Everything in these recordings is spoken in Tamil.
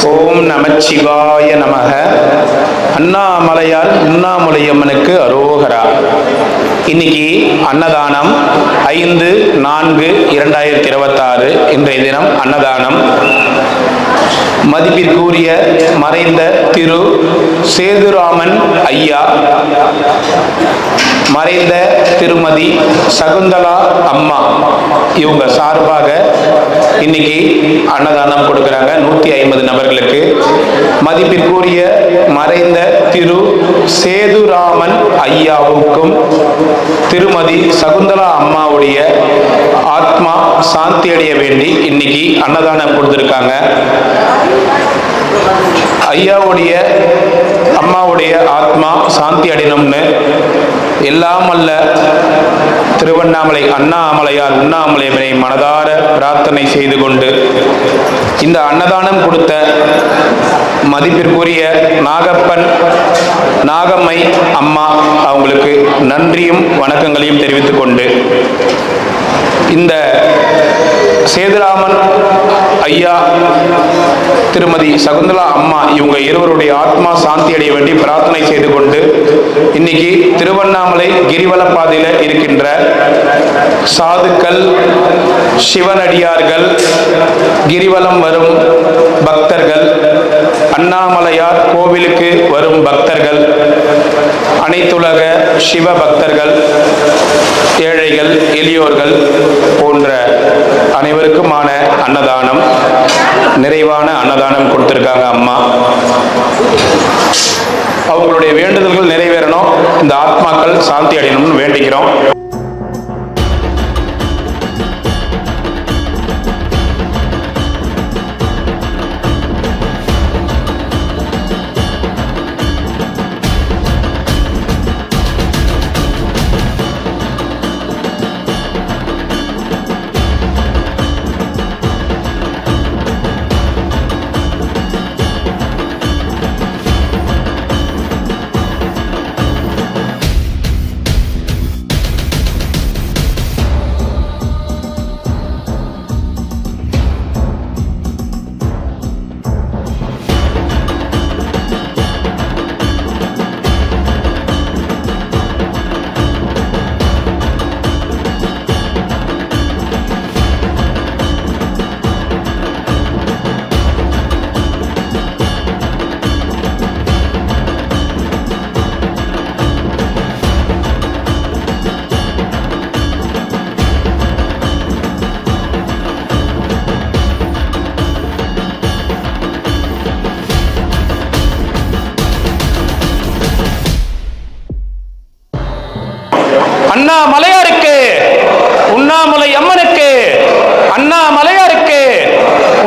ஓம் நமச்சிவாய நமக. அண்ணாமலையார் உண்ணாமுலையம்மனுக்கு அரோகரா. இன்னைக்கு அன்னதானம் 5/4/2026 இன்றைய தினம் அன்னதானம். மதிப்பிற்குரிய மறைந்த திரு சேதுராமன் ஐயா, மறைந்த திருமதி சகுந்தலா அம்மா, இவங்க சார்பாக இன்னைக்கு அன்னதானம் கொடுக்குறாங்க 150 நபர்களுக்கு. மதிப்பிற்குரிய மறைந்த திரு சேதுராமன் ஐயாவுக்கும் திருமதி சகுந்தலா அம்மாவுடைய ஆத்மா சாந்தி அடைய வேண்டி இன்னைக்கு அன்னதானம் கொடுத்துருக்காங்க. ஐயாவுடைய அம்மாவுடைய ஆத்மா சாந்தி அடையணும்னு எல்லாம் அல்ல திருவண்ணாமலை அண்ணாமலையார் உண்ணாமுலையம்மனை மனதார பிரார்த்தனை செய்து கொண்டு இந்த அன்னதானம் கொடுத்த மதிப்பிற்குரிய நாகப்பன் நாகம்மை அம்மா அவங்களுக்கு நன்றியும் வணக்கங்களையும் தெரிவித்துக் கொண்டு இந்த சேதுராமன் ஐயா திருமதி சகுந்தலா அம்மா இவங்க இருவருடைய ஆத்மா சாந்தி அடைய வேண்டி பிரார்த்தனை செய்து கொண்டு இன்னைக்கு திருவண்ணாமலை கிரிவல பாதையில இருக்கின்ற சாதுக்கள், சிவனடியார்கள், கிரிவலம் வரும் பக்தர்கள், அண்ணாமலையார் கோவிலுக்கு வரும் பக்தர்கள், அனைத்துலக சிவ பக்தர்கள், ஏழைகள், எளியோர்கள் போன்ற அனைவருக்குமான அன்னதானம், நிறைவான அன்னதானம் கொடுத்திருக்காங்க அம்மா. அவங்களுடைய வேண்டுதல்கள் நிறைவேறணும், இந்த ஆத்மாக்கள் சாந்தி அடையணும்னு வேண்டிக்கிறோம். அண்ணாமலையாருக்கு உண்ணாமுலை அம்மனுக்கு, அண்ணாமலையாருக்கு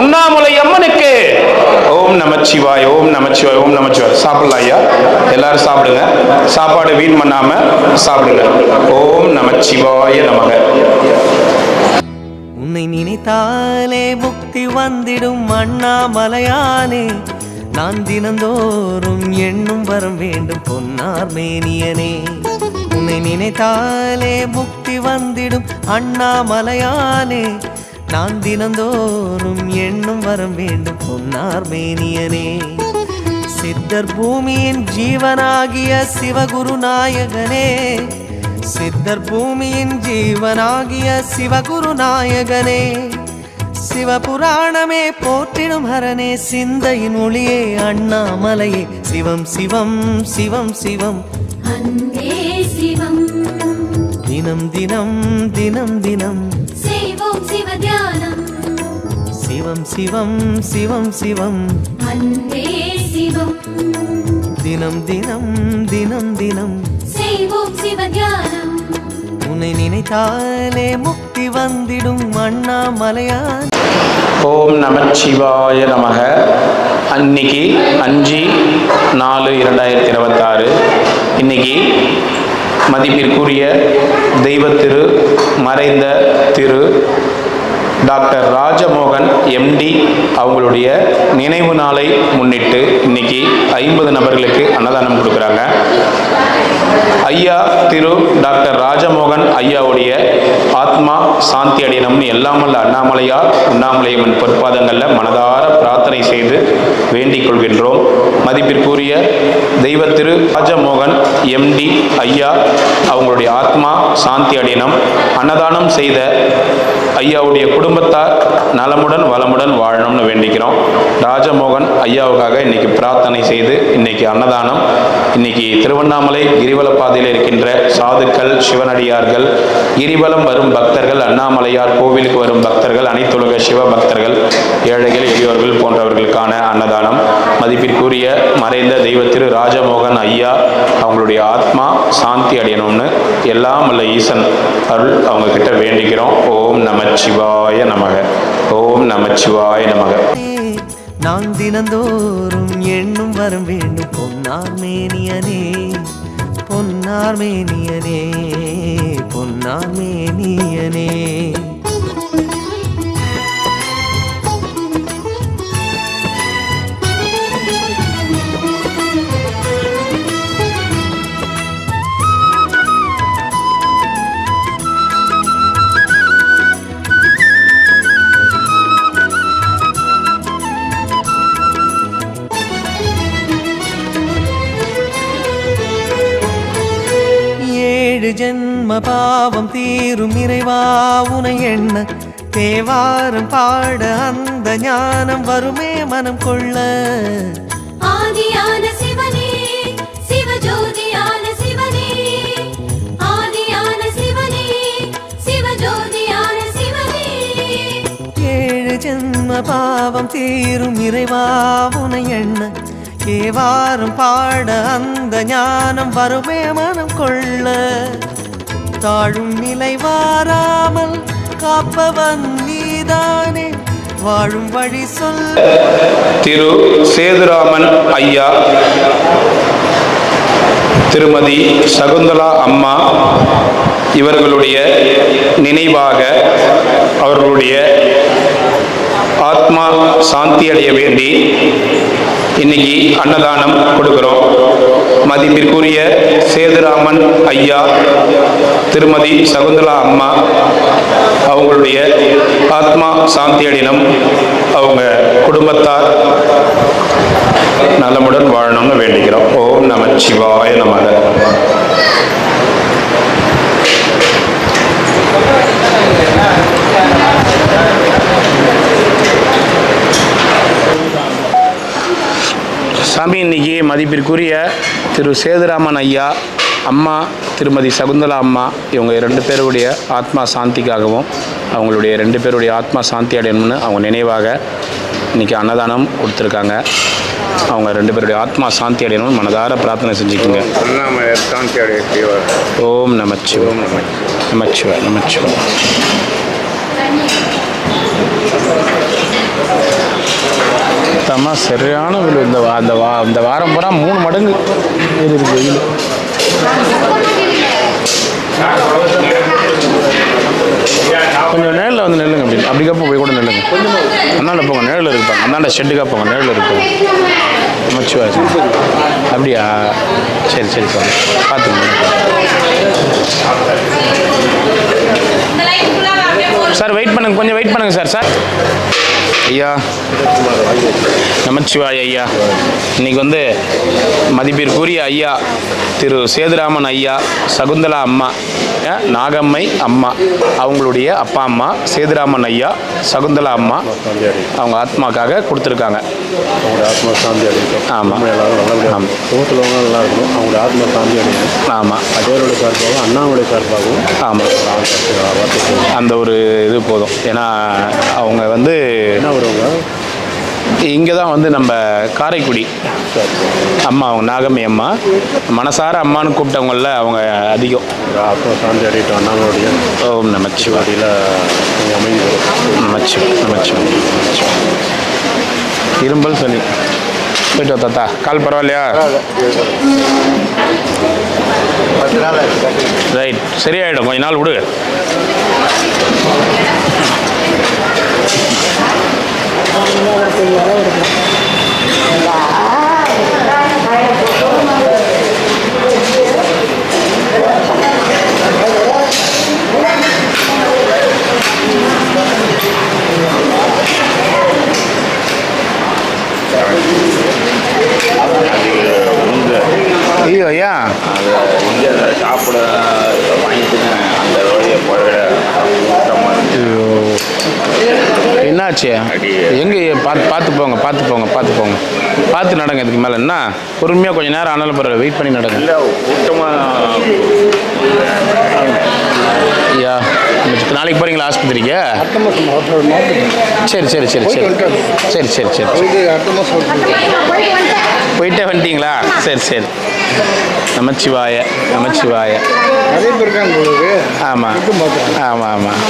உண்ணாமுலை அம்மனுக்கு. ஓம் நமச்சிவாய், ஓம் நமச்சிவாய், ஓம் நமச்சிவாய். சாப்பிடலாம் ஐயா, எல்லாரும் சாப்பிடுங்க. சாப்பாடு வீண் பண்ணாம சாப்பிடுங்க. ஓம் நமச்சிவாய நமக. உன்னை நினைத்தாலே முக்தி வந்திடும் அண்ணாமலையானே, நான் தினந்தோறும் எண்ணும் வரம் வேண்டும் பொன்னார் மேனியனே. உன்னை நினைத்தாலே முக்தி வந்திடும் அண்ணாமலையானே, நான் தினந்தோறும் எண்ணும் வரம் வேண்டும் பொன்னார் மேனியனே. சித்தர் பூமியின் ஜீவனாகிய சிவகுரு நாயகனே, சித்தர் பூமியின் ஜீவனாகிய சிவகுரு நாயகனே, சிவபுராணமே போற்றிடும் ஹரனே, சிந்தையின் ஒளியே அண்ணாமலையே. சிவம் சிவம் சிவம் சிவம் அன்பே சிவம், தினம் தினம் தினம் தினம் செய்வோம் சிவ தியானம். சிவம் சிவம் சிவம் சிவம் அன்பே சிவம், தினம் தினம் தினம் தினம் செய்வோம் சிவ தியானம். உன்னை நினைத்தாலே முக்தி வந்திடும் அண்ணாமலையான். ஓம் நமச்சிவாய நமக. அன்னைக்கு 5/4/2026 இன்னைக்கு மதிப்பிற்குரிய தெய்வத்திரு மறைந்த திரு டாக்டர் ராஜமோகன் எம்டி அவங்களுடைய நினைவு நாளை முன்னிட்டு இன்னைக்கு 50 நபர்களுக்கு அன்னதானம் கொடுக்குறாங்க. ஐயா திரு டாக்டர் ராஜமோகன் ஐயாவுடைய ஆத்மா சாந்தி அடையணும்னு எல்லாம் வல்ல அண்ணாமலையார் உண்ணாமுலையம்மன் பொற்பாதங்களில் மனதார பிரார்த்தனை செய்து வேண்டிக் கொள்கின்றோம். மதிப்பிற்குரிய தெய்வ திரு ராஜமோகன் எம்டி ஐயா அவங்களுடைய ஆத்மா சாந்தி அடையணும். அன்னதானம் செய்த ஐயாவுடைய குடும்பத்தார் நலமுடன் வளமுடன் வாழணும்னு வேண்டிக்கிறோம். ராஜமோகன் ஐயாவுக்காக இன்னைக்கு பிரார்த்தனை செய்து இன்னைக்கு அன்னதானம். இன்னைக்கு திருவண்ணாமலை கிரிவல பாதையில் இருக்கின்ற சாதுக்கள், சிவனடியார்கள், கிரிவலம் வரும் பக்தர்கள், அண்ணாமலையார் கோவிலுக்கு வரும் பக்தர்கள், அனைத்துலக சிவ பக்தர்கள், ஏழைகள், எளியோர்கள் போன்றவர்களுக்கான அன்னதானம். மதிப்பிற்குரிய மறைந்த தெய்வ திரு ராஜமோகன் ஐயா அவங்களுடைய ஆத்மா சாந்தி அடையணும்னு எல்லாம் உள்ள ஈசன் அருள் அவங்க கிட்ட வேண்டிக்கிறோம். ஓம் நமச்சிவாய நமக. ஓம் நமச்சிவாய நமக. நான் தினந்தோறும் எண்ணும் வரம் வேண்டும் பொன்னார் மேனியனே, பொன்னார் மேனியனே, பொன்னார் மேனியனே. ஜென்ம பாவம் தீரும் இறைவா உனை எண்ண, தேவாரம் பாட அந்த ஞானம் வருமே மனம் கொள்ள. ஆதியான சிவனே, சிவஜோதியான சிவனே, ஆதியான சிவனே, சிவஜோதியான சிவனே. ஏழு ஜென்ம பாவம் தீரும் இறைவா உனை எண்ண, தேவாரம் பாட அந்த ஞானம் வருமே மனம் கொள்ள. தாழும் நிலை வாராமல் காப்பவன் நீதானே, வாழும் வழி சொல். திரு சேதுராமன் ஐயா, திருமதி சகுந்தலா அம்மா இவர்களுடைய நினைவாக அவர்களுடைய ஆத்மா சாந்தி அடைய வேண்டி இன்னைக்கு அன்னதானம் கொடுக்கிறோம். மதிப்பிற்குரிய சேதுராமன் ஐயா, திருமதி சகுந்தலா அம்மா அவங்களுடைய ஆத்மா சாந்தி அடையணும். அவங்க குடும்பத்தார் நலமுடன் வாழணும்னு வேண்டிக்கிறோம். ஓம் நமச்சிவாய நமக. சாமி, இன்னைக்கு மதிப்பிற்குரிய திரு சேதுராமன் ஐயா, அம்மா திருமதி சகுந்தலா அம்மா இவங்க 2 பேருடைய ஆத்மா சாந்திக்காகவும் அவங்களுடைய 2 பேருடைய ஆத்மா சாந்தி அடையணும்னு அவங்க நினைவாக இன்றைக்கி அன்னதானம் கொடுத்துருக்காங்க. அவங்க 2 பேருடைய ஆத்மா சாந்தி அடையணும்னு மனதார பிரார்த்தனை செஞ்சுக்கோங்க. ஓம் நமச்சிவ நமச்சிவ நமச்சிவ. தம்மா சரியான வெயில். இந்த வாரம் பூரா 3 மடங்கு வெயில் இருக்கு. வெயில் கொஞ்சம் நேரில் வந்து நெல்லுங்க. அப்படி கப்போ போய் கூட நெல்லுங்க. அந்தாண்ட போங்க, நிழல் இருப்பாங்க. அந்தாண்ட ஷெட்டுக்காக போங்க, நிழல் இருக்கும். மச்சுவா அப்படியா? சரி சரி சார், பார்த்துக்கோங்க சார். வெயிட் பண்ணுங்க, கொஞ்சம் வெயிட் பண்ணுங்க சார். சார் ஐயா, நமச்சிவாய் ஐயா. இன்னைக்கு வந்து மதிப்பிற்குரிய ஐயா திரு சேதுராமன் ஐயா, சகுந்தலா அம்மா, நாகம்மை அம்மா அவங்களுடைய அப்பா அம்மா சேதுராமன் ஐயா, சகுந்தலா அம்மா அவங்க ஆத்மாக்காக கொடுத்துருக்காங்க. அவங்க ஆத்மா சாந்தி அடையும். ஆமாம், ஆமாம். சோத்துலவங்க நல்லா இருக்கும். அவங்க ஆத்மா சாந்தி அடையும். ஆமாம். அதோட சார்பாகவும் அண்ணாவுடைய சார்பாகவும் ஆமாம், அந்த ஒரு இது போதும். ஏன்னா அவங்க வந்து என்ன வருவாங்க, இங்கே தான் வந்து நம்ம காரைக்குடி அம்மா, அவங்க நாகம்மை அம்மா, மனசார அம்மானு கூப்பிட்டவங்கள அவங்க அதிகம். ஆத்மா சாந்தி அடையிட்டோம் அண்ணாவுடைய. ஓம் நமச்சிவாடியில் அமைதி நமச்சிவா நமச்சிவா. இரும்பல் சனி போயிட்டு தாத்தா, கால் பரவாயில்லையா? ரைட், சரியாயிடும், கொஞ்ச நாள் விடு. ஐயோ ஐயா அதை இங்கே சாப்பிட வாங்கிட்டு அந்த வழியை போகிற கூட்டமாக இருந்துச்சு. என்னாச்சு எங்கே பார்த்து போங்க பார்த்து நடங்க. இதுக்கு மேலே என்ன பொறுமையாக கொஞ்சம் நேரம் ஆனாலும் பரவாயில்ல, வெயிட் பண்ணி நடங்க. இல்லை கூட்டமாக ஐயா நாளைக்கு போகிறீங்களா ஆஸ்பத்திரிக்கு? சரி சரி சரி சரி சரி சரி சரி போயிட்டே வந்துட்டீங்களா? சரி சரி நமச்சிவாய நமச்சிவாய. நிறைய பேர் இருக்காங்க உங்களுக்கு. ஆமாம் ஆமாம் ஆமாம்.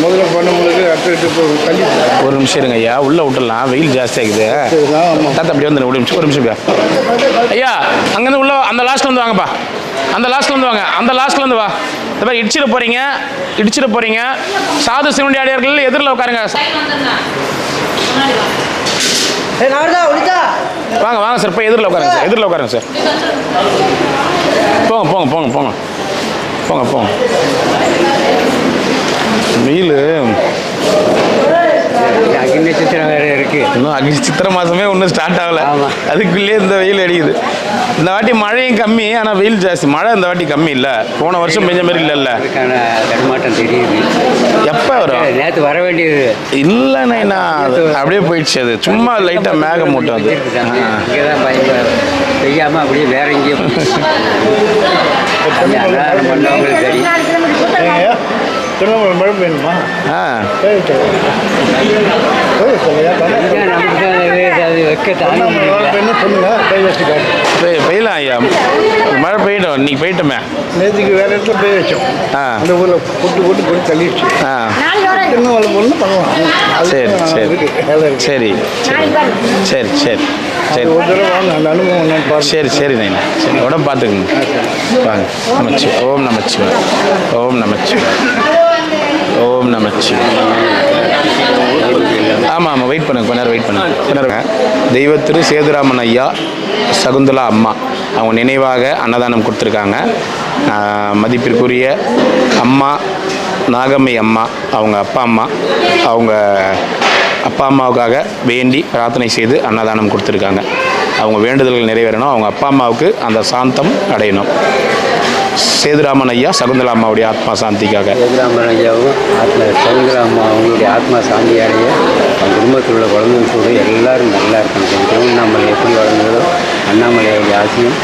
முதல்ல பண்ணும்போது அடுத்து தள்ளி ஒரு நிமிஷம் இருங்க ஐயா, உள்ளே விட்டுடலாம், வெயில் ஜாஸ்தியாகுது. தாத்தா அப்படி வந்து ஒரு நிமிஷம் ஐயா, அங்கேருந்து உள்ள அந்த லாஸ்ட்ல வந்து வாங்கப்பா, அந்த லாஸ்ட்ல வந்து வாங்க, அந்த லாஸ்ட்ல இருந்து வா. இந்த மாதிரி இடிச்சிட போறீங்க. சாது சிவனடியார்கள் எதிரில் உட்காருங்க. வாங்க சார், போய் எதிரில் உட்காருங்க சார், போங்க. வெயில் அக்னி நட்சத்திரம் வேற இருக்கு. இன்னும் சித்திரை மாதமே ஒன்றும் ஸ்டார்ட் ஆகலை, அதுக்குள்ளேயே இந்த வெயில் அடிக்குது. இந்த வாட்டி மழையும் கம்மி, ஆனால் வெயில் ஜாஸ்தி. மழை இந்த வாட்டி கம்மி இல்லை, போன வருஷம் பெஞ்ச மாதிரி இல்லைல்ல. அதுக்கான தடுமாட்டம் தெரியுது. எப்போ வரும்? நேற்று வர வேண்டியது இல்லைண்ணா, அப்படியே போயிடுச்சு. அது சும்மா லைட்டாக மேகமூட்டம் அது. இங்கே தான் பெய்யாமல் அப்படியே வேற எங்கேயும் அன்னதானம் பண்ணவங்களுக்கு தெரியும். திருவண்ணாமலை மழை பெய்யணுமா? நமக்கு தான் அது வைக்க தாங்க என்ன சொல்லுங்க, கை வச்சுக்காரு. பெய்யலாம் ஐயா, மழை பெய்யட்டும். இன்னைக்கு பெய்யட்டுமே. நேற்றுக்கு வேற இடத்துல பெய்ய வச்சோம். அந்த ஊரில் போட்டு தள்ளிடுச்சு. திருவண்ணாமலை பொண்ணு பண்ணலாம். சரி ஒரு தடவை வாங்க, அந்த அனுபவம் என்னன்னு பாருங்க. சரி நைனா, சரி உடம்பு பார்த்துக்குங்க. வாங்க. ஓம் நமச்சிவாய். ஆமாம் வெயிட் பண்ணுங்க, கொஞ்ச நேரம் வெயிட் பண்ணுங்க. தெய்வ திரு சேதுராமன் ஐயா, சகுந்தலா அம்மா அவங்க நினைவாக அன்னதானம் கொடுத்துருக்காங்க. மதிப்பிற்குரிய அம்மா நாகம்மை அம்மா, அவங்க அப்பா அம்மாவுக்காக வேண்டி பிரார்த்தனை செய்து அன்னதானம் கொடுத்துருக்காங்க. அவங்க வேண்டுதல்கள் நிறைவேறணும், அவங்க அப்பா அம்மாவுக்கு அந்த சாந்தம் அடையணும். சேதுராமன் ஐயா, சகுந்தலா அம்மாவுடைய ஆத்மா சாந்திக்காக. சேதுராமன் ஐயாவும் சகுந்தலா அம்மா அவங்களுடைய ஆத்மா சாந்தி அடைய, அவங்க குடும்பத்தில் உள்ள குழந்தைங்க கூட எல்லாரும் நல்லா இருக்கணும். திருவண்ணாமலை எப்படி வளர்ந்ததோ அண்ணாமலையோடைய ஆசையும்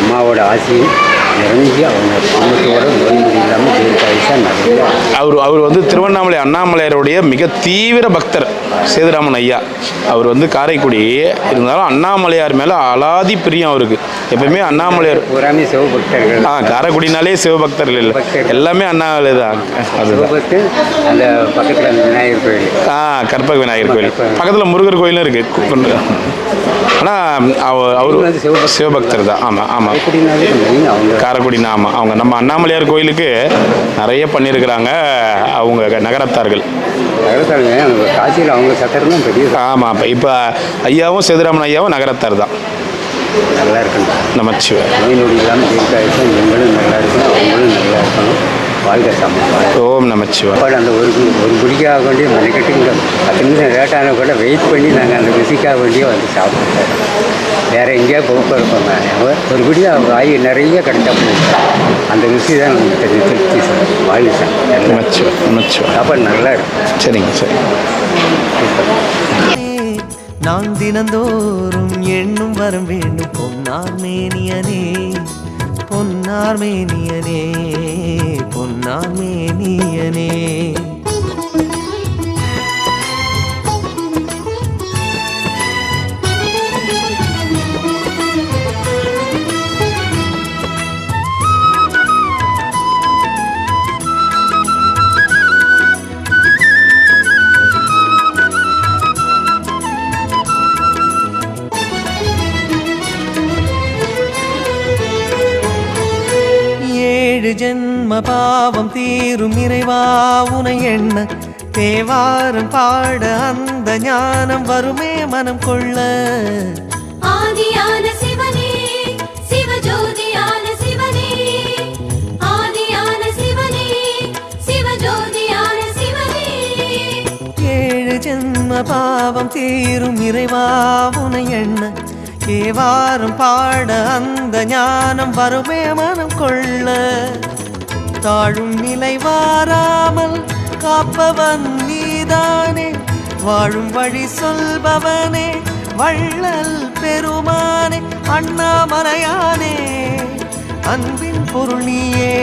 அம்மாவோட ஆசையும் நிறைஞ்சு அவங்க குடும்பத்தோட நோய் நொடி இல்லாமல் ஜெயிக்காய்ச்சா நிறைய. அவர் திருவண்ணாமலை அண்ணாமலையாருடைய மிக தீவிர பக்தர் சேதுராமன் ஐயா. அவர் காரைக்குடி இருந்தாலும் அண்ணாமலையார் மேலே அலாதி பிரியம் அவருக்கு. எப்பவுமே அண்ணாமலையார் பூராமே சிவபக்தர்கள். காரைக்குடினாலே சிவபக்தர்கள் இல்லை, எல்லாமே அண்ணாமலை தான். சிவபக்து அந்த பக்கத்தில் விநாயகர் கோயில், கற்பக விநாயகர் கோயில் பக்கத்தில் முருகர் கோயிலும் இருக்குது. ஆனால் அவர் சிவபக்தர் தான். ஆமாம் காரைக்குடினா. ஆமாம், அவங்க நம்ம அண்ணாமலையார் கோயிலுக்கு நிறைய பண்ணியிருக்கிறாங்க அவங்க நகரத்தார்கள். காசியில் அவங்க சத்தர் தான் பெரிய. ஆமாம், இப்போ ஐயாவும் சேதுராமன் ஐயாவும் நகரத்தார் தான். நல்லா இருக்கணும். நமச்சிவாய். நோய் நொடி இல்லாமல் ஜெயிக்காய்ச்சா எங்களும் நல்லா இருக்கணும், அவங்களும் நல்லா இருக்கணும். வாழ்க்கை சமம். ஓம் நமச்சிவாய். அந்த ஒரு குடிக்காக வேண்டிய மெனக்கெட்டு இங்கே 10 நிமிஷம் லேட்டான கூட வெயிட் பண்ணி நாங்கள் அந்த ருசிக்காக வேண்டிய சாப்பிட்டோம். வேறு எங்கேயா போக இருப்போங்க. ஒரு குடியாக வாய் நிறைய கிடைச்சா அந்த ருசி தான் நமக்கு திருப்தி சார். வாழ்க்கை சார் நமச்சிவாய். சாப்பாடு நல்லா இருக்கும். சரிங்க, சரி. நான் தினந்தோறும் எண்ணும் வரம் வேண்டும். பொன்னார் மேனியனே ஜென்ம பாவம் தீரும் இறைவா உனை எண்ண, தேவாரம் பாட அந்த ஞானம் வருமே மனம் கொள்ள. ஆதியான சிவனே, சிவஜோதியான சிவனே, ஆதியான சிவனே, சிவஜோதியான சிவனே. 7 ஜென்ம பாவம் தீரும் இறைவாவுனை எண்ண ஏவாரும் பாட அந்த ஞானம் வருமே மனம் கொள்ள தாழும் நிலை வாராமல் காப்பவன் நீதானே வாழும் வழி சொல்பவனே வள்ளல் பெருமானே அண்ணாமலையானே அன்பின் பொருள் நீயே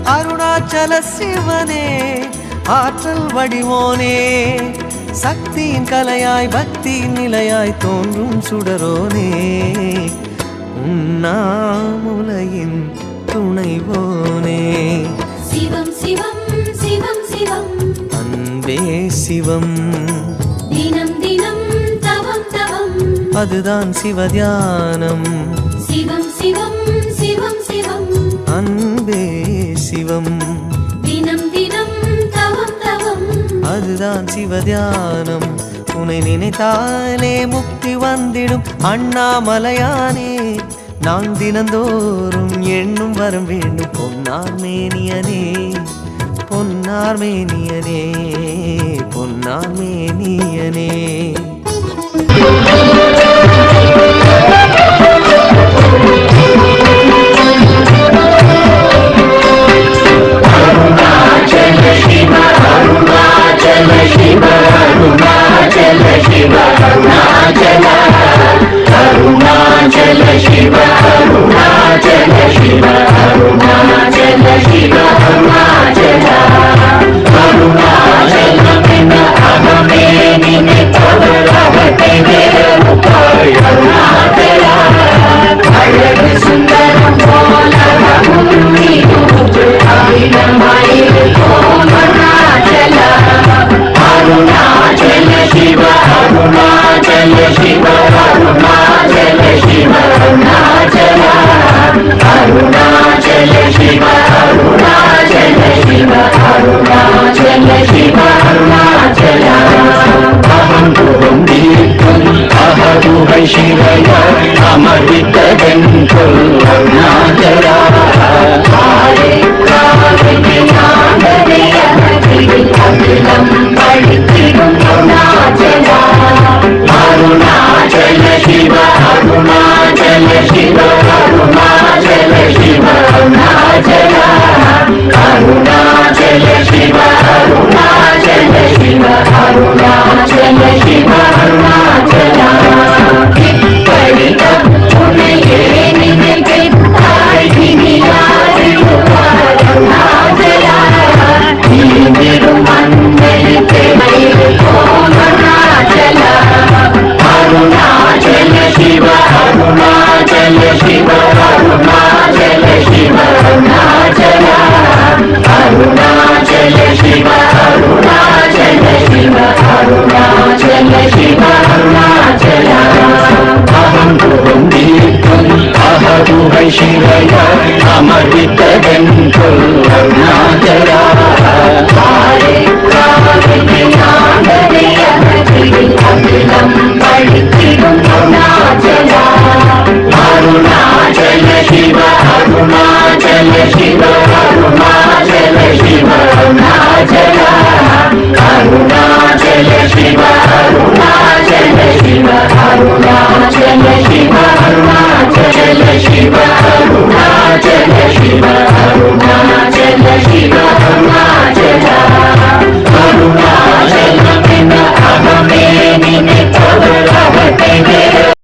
அருணாச்சல சிவனே ஆற்றல் வடிவோனே சக்தியின் கலையாய் பக்தியின் நிலையாய் தோன்றும் சுடரோனே உண்ணாமுலையின் துணைவோனே சிவம் சிவம் சிவம் சிவம் அன்பே சிவம் தினம் தினம் தவம் தவம் அதுதான் சிவதியானம் சிவம் சிவம் சிவம் சிவம் அன்பே சிவம் தினம் தினம் தவம் தவம் அதுதான் சிவதியானம் உன்னை நினைத்தாலே முக்தி வந்திடும் அண்ணாமலையானே நான் தினந்தோறும் எண்ணும் வரம் வேண்டும் பொன்னார் மேனியனே பொன்னார் மேனியனே பொன்னார் மேனியனே Shiva